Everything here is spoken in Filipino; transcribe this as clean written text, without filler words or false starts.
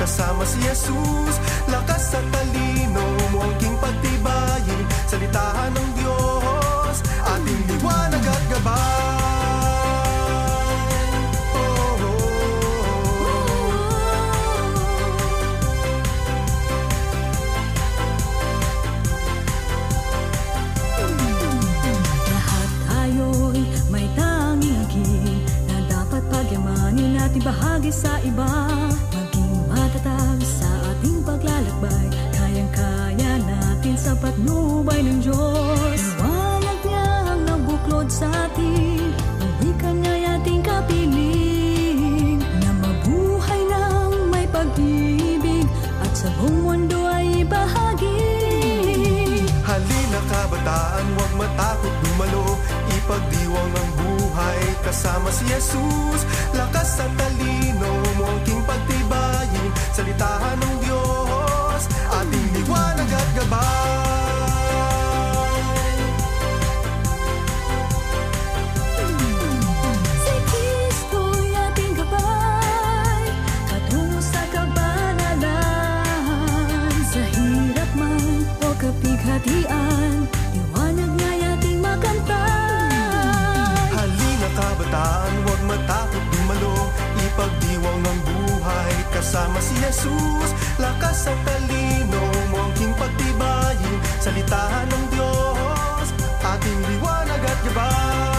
kasama si Jesus. Lakas at talino mo ang king pagtibayin, salitahan ng Diyos, ating liwanag at gabay. Natin bahagi sa iba, maging matatag sa ating paglalakbay. Kayang-kaya natin sa patnubay ng Diyos. Liwanag niya ang nabuklod sa atin, hindi kanya'y ating kapiling, na mabuhay ng may pag-ibig at sa buong mundo ay bahagi. Halina kabataan, huwag matakot dumalo, ipagdiwang ang buhay kasama si Jesus. Lakas at talino mo ang king pagtibayin, salitahan ng Diyos, ating liwanag at gabay. Si Kristo'y ating gabay, katungo sa kabanalan. Sa hirap man o kapighatian, liwanag niya'y ating makantay. Halina kabataan, huwag matakot dumalo, ipagdiwang ang buhay kasama si Jesus. Lakas at talino mo ang king pagtibayin, salitahan ng Diyos, ating liwanag at gabay.